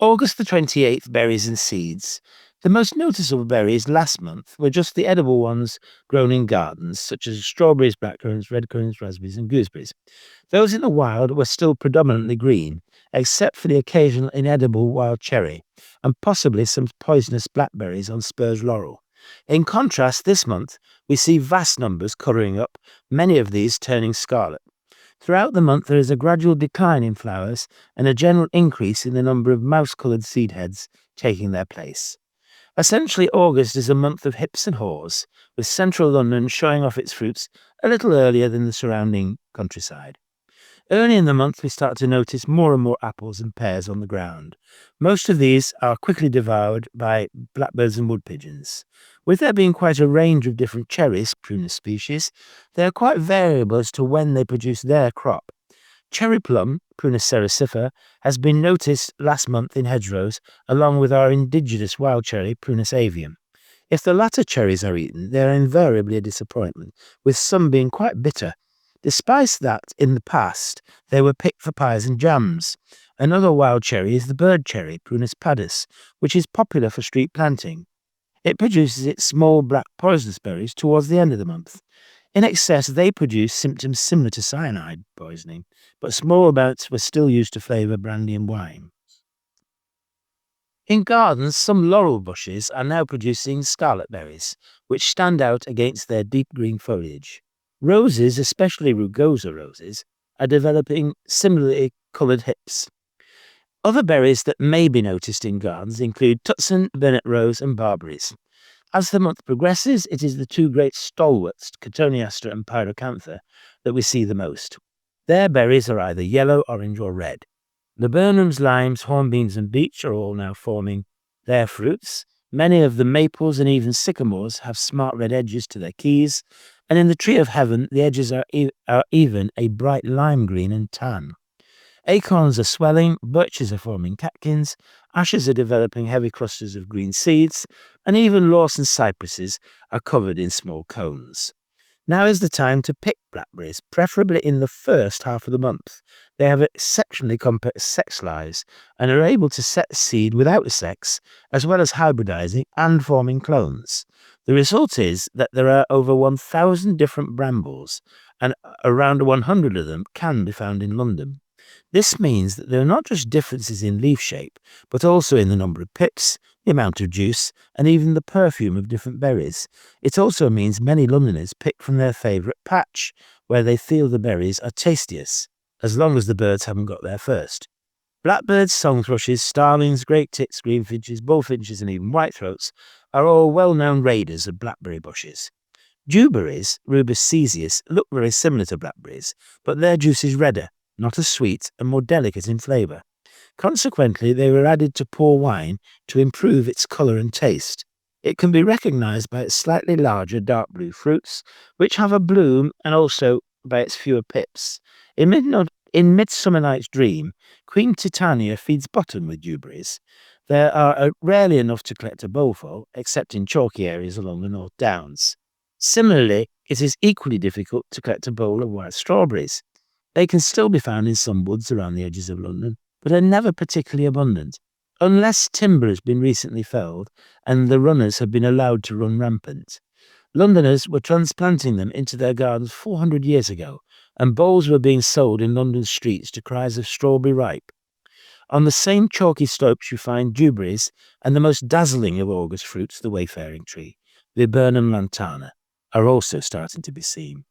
August the 28th, berries and seeds. The most noticeable berries last month were just the edible ones grown in gardens, such as strawberries, blackcurrants, red currants, raspberries, and gooseberries. Those in the wild were still predominantly green, except for the occasional inedible wild cherry, and possibly some poisonous blackberries on spurge laurel. In contrast, this month, we see vast numbers colouring up, many of these turning scarlet. Throughout the month, there is a gradual decline in flowers and a general increase in the number of mouse-coloured seed heads taking their place. Essentially, August is a month of hips and haws, with central London showing off its fruits a little earlier than the surrounding countryside. Early in the month, we start to notice more and more apples and pears on the ground. Most of these are quickly devoured by blackbirds and wood pigeons. With there being quite a range of different cherries, prunus species, they are quite variable as to when they produce their crop. Cherry plum, Prunus cerasifera, has been noticed last month in hedgerows, along with our indigenous wild cherry, Prunus avium. If the latter cherries are eaten, they are invariably a disappointment, with some being quite bitter. Despite that, in the past, they were picked for pies and jams. Another wild cherry is the bird cherry, Prunus padus, which is popular for street planting. It produces its small black poisonous berries towards the end of the month. In excess, they produce symptoms similar to cyanide poisoning, but small amounts were still used to flavour brandy and wine. In gardens, some laurel bushes are now producing scarlet berries, which stand out against their deep green foliage. Roses, especially rugosa roses, are developing similarly coloured hips. Other berries that may be noticed in gardens include tutson, burnet rose, and barberries. As the month progresses, it is the two great stalwarts, Cotoneaster and Pyracantha, that we see the most. Their berries are either yellow, orange, or red. Laburnums, limes, hornbeams, and beech are all now forming their fruits. Many of the maples and even sycamores have smart red edges to their keys, and in the tree of heaven, the edges are even a bright lime green and tan. Acorns are swelling, birches are forming catkins, ashes are developing heavy clusters of green seeds, and even Lawson cypresses are covered in small cones. Now is the time to pick blackberries, preferably in the first half of the month. They have exceptionally complex sex lives and are able to set seed without sex, as well as hybridizing and forming clones. The result is that there are over 1,000 different brambles, and around 100 of them can be found in London. This means that there are not just differences in leaf shape, but also in the number of pips, the amount of juice, and even the perfume of different berries. It also means many Londoners pick from their favourite patch, where they feel the berries are tastiest, as long as the birds haven't got there first. Blackbirds, song thrushes, starlings, great tits, greenfinches, bullfinches, and even whitethroats are all well-known raiders of blackberry bushes. Dewberries, Rubus caesius, look very similar to blackberries, but their juice is redder, not as sweet, and more delicate in flavour. Consequently, they were added to poor wine to improve its colour and taste. It can be recognised by its slightly larger dark blue fruits, which have a bloom, and also by its fewer pips. In Midsummer Night's Dream, Queen Titania feeds bottom with dewberries. There are rarely enough to collect a bowlful, except in chalky areas along the North Downs. Similarly, it is equally difficult to collect a bowl of wild strawberries. They can still be found in some woods around the edges of London, but are never particularly abundant, unless timber has been recently felled and the runners have been allowed to run rampant. Londoners were transplanting them into their gardens 400 years ago, and bowls were being sold in London streets to cries of strawberry ripe. On the same chalky slopes you find dewberries and the most dazzling of August fruits, the Wayfaring Tree, Viburnum lantana, are also starting to be seen.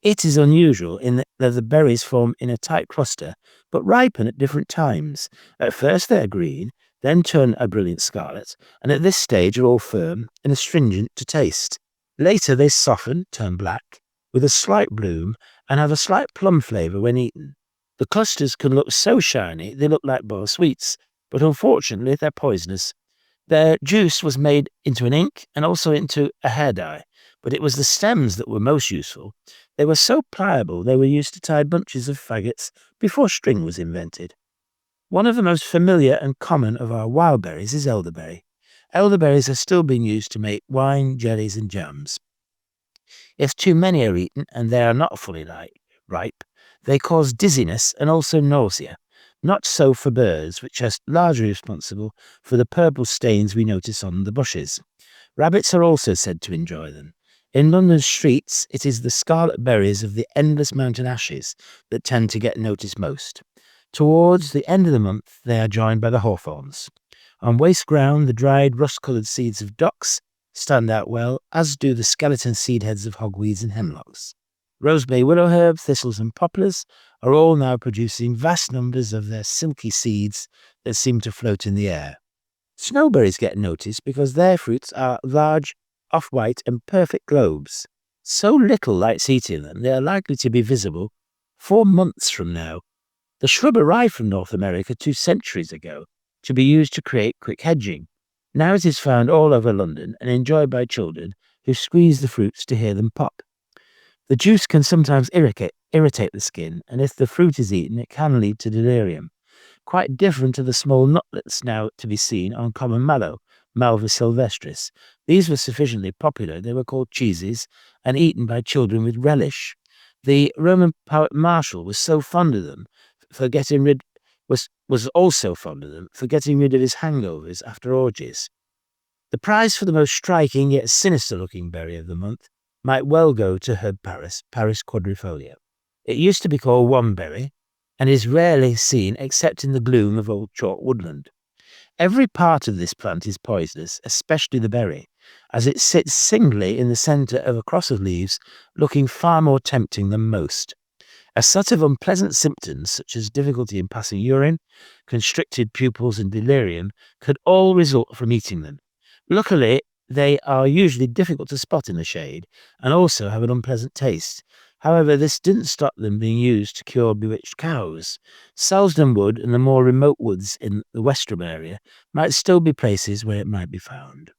It is unusual in that the berries form in a tight cluster, but ripen at different times. At first they are green, then turn a brilliant scarlet, and at this stage are all firm and astringent to taste. Later they soften, turn black, with a slight bloom, and have a slight plum flavour when eaten. The clusters can look so shiny they look like bar sweets, but unfortunately they're poisonous. Their juice was made into an ink and also into a hair dye, but it was the stems that were most useful. They were so pliable they were used to tie bunches of faggots before string was invented. One of the most familiar and common of our wild berries is elderberry. Elderberries are still being used to make wine, jellies, and jams. If too many are eaten and they are not fully ripe, they cause dizziness and also nausea. Not so for birds, which are largely responsible for the purple stains we notice on the bushes. Rabbits are also said to enjoy them. In London streets, it is the scarlet berries of the endless mountain ashes that tend to get noticed most. Towards the end of the month, they are joined by the hawthorns. On waste ground, the dried, rust-coloured seeds of docks stand out well, as do the skeleton seed heads of hogweeds and hemlocks. Rosemary, willowherb, thistles and poplars are all now producing vast numbers of their silky seeds that seem to float in the air. Snowberries get noticed because their fruits are large, off-white and perfect globes. So little light's eating them, they are likely to be visible 4 months from now. The shrub arrived from North America 2 centuries ago to be used to create quick hedging. Now it is found all over London and enjoyed by children who squeeze the fruits to hear them pop. The juice can sometimes irritate the skin, and if the fruit is eaten, it can lead to delirium. Quite different to the small nutlets now to be seen on common mallow, Malva sylvestris. These were sufficiently popular, they were called cheeses, and eaten by children with relish. The Roman poet Martial was so fond of them for getting rid was also fond of them for getting rid of his hangovers after orgies. The prize for the most striking yet sinister-looking berry of the month might well go to herb Paris quadrifolia. It used to be called womberry, and is rarely seen except in the gloom of old chalk woodland. Every part of this plant is poisonous, especially the berry, as it sits singly in the centre of a cross of leaves, looking far more tempting than most. A set of unpleasant symptoms, such as difficulty in passing urine, constricted pupils and delirium, could all result from eating them. Luckily, they are usually difficult to spot in the shade, and also have an unpleasant taste. However, this didn't stop them being used to cure bewitched cows. Selsdon Wood and the more remote woods in the Westerham area might still be places where it might be found.